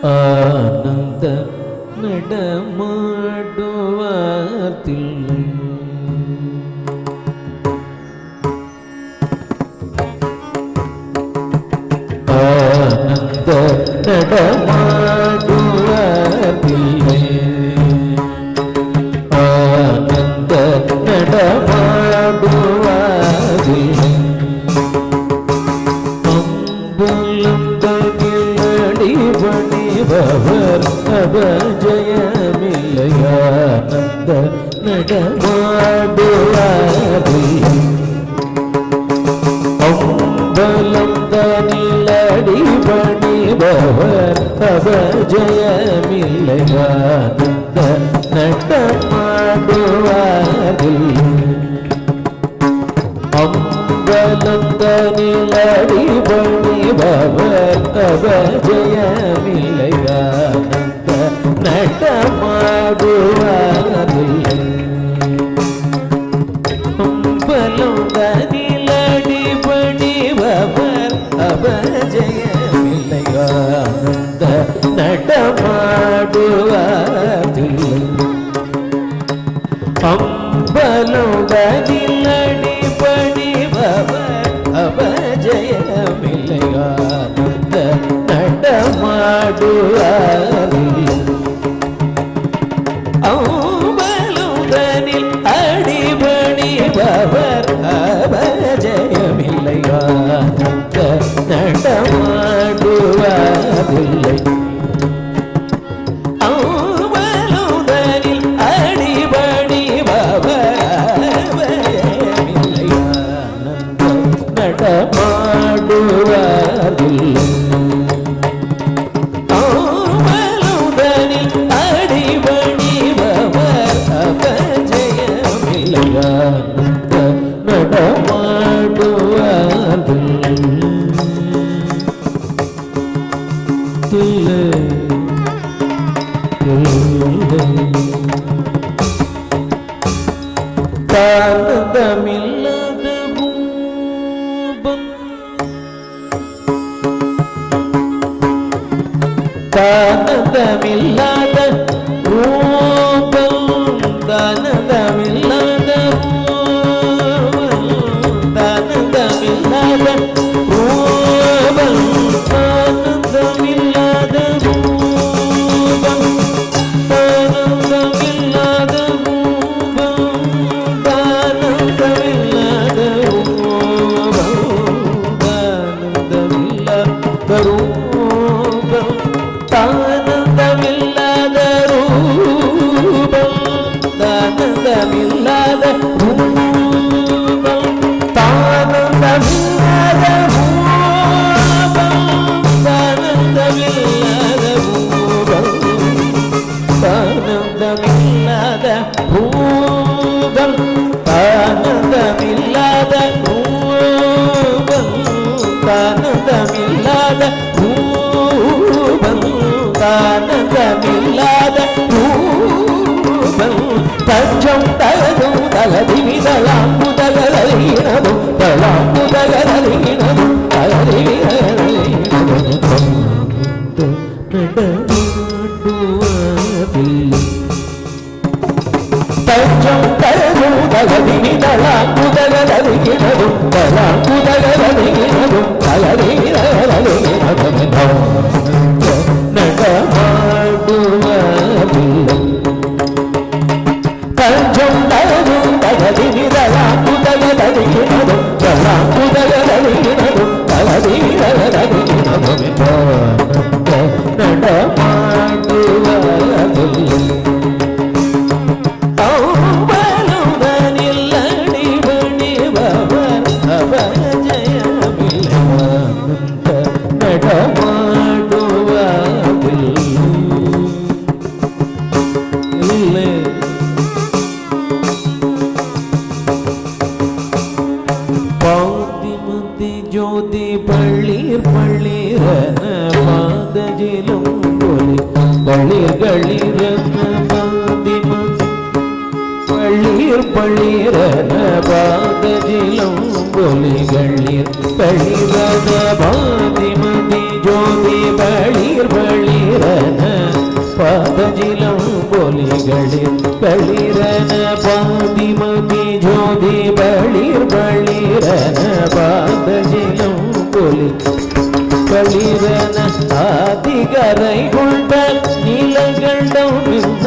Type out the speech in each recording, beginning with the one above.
ಆನಂದ நடமாடுவார்த்தில்லை ஆனந்த நடமாடுவார்த்தில்லை ஆனந்த நடமாடுவார்த்தில்லை அம்புலம் தகிலடி பணிபவர் அபஜயமில்லையானந்த நடமாடுவாரில்லை அம்பலம் தனிலடி பணிபவர் அபஜயமில்லையானந்த நடமாடுவாரில்லை அம்பலம் தனிலடி பணிபவர் அபஜயமில்லையானந்த நடமாடுவாரில்லை அம்பலம் தனிலடி பணிபவர் அபஜயமில்லையானந்த நடமாடுவாரில்லை அம்பலம் தனிலடி பணிபவர் அபஜயமில்லையானந்த நடமாடுவாரில்லை அம்பலுதனில் அடிபணிபவர் அபஜயமில்லையானந்த நடமாடுவாரில்லை அம்பலுதனில் அடிபணிபவர் அபஜயமில்லையானந்த நடமாடுவாரில்லை தானதமில்லாத பூபம் தானதமில்லாத பூபம் தானதமில்லாத பூபம் தானதமில்லாத பூபம் தானதமில்லாத பூபம் தானதமில்லாத தானந்தமில்லாத ரூபம் தானந்தமில்லாத ரூபம் தானந்தமில்லாத ரூபம் தானந்தமில்லாத ரூபம் தானந்தமில்லாத ரூபம் தானந்தமில்லாத ரூபம் தானந்தமில்லாத ரூபம் தானந்தமில்லாத ரூபம் தஞ்சம் தகதும் தகதிவிதலாம்பு தகதலினதும் தலாம்பு தகதலினதும் தகதிவிதலினதும் தஞ்சம் தகதும் தகதிவிதலாம்பு தகதலினதும் தலாம்பு தகதலினதும் தகதிவிதலினதும் நடமாடுவாரில்லை தஞ்சம் தகதும் தகதிவிதலாம்பு தகதலினதும் தலாம்பு தகதலினதும் தகதிவிதலினதும் நடமாடுவாரில்லை அம்பலுதனில் அடிபணிபவர் அபஜயமில்லையானந்த நடமாடுவாரில்லை பாதிமதி பளிர் பளிரன பாதிமதி ஜோதி பளிர் பளிரன பாதஜிலம் பொலிகளில் பளிரன பாதிமதி ஜோதி பளிர் பளிரன பாதஜிலம் பொலி பளிரன ஆதிகரை கொண்ட நீலகண்டம் மின்ன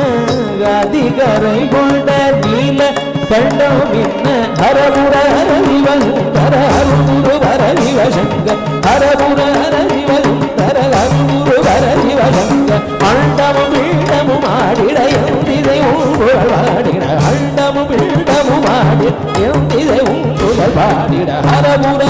ஆதிகரை கொண்ட நீல கண்டம் மின்ன ஹரபுர ஹரவிவசுந்தர அருமுரு வரவிவசங்க ஹரபுர ஹரவிவசுந்தர அருமுரு வரவிவசங்க அண்டமும் பீடமும் ஆடிட எந்திதை உங்கள் பாடிட அண்டமும் பீடமும் ஆடி எந்திதை உங்கள் பாடிட ஹரபுர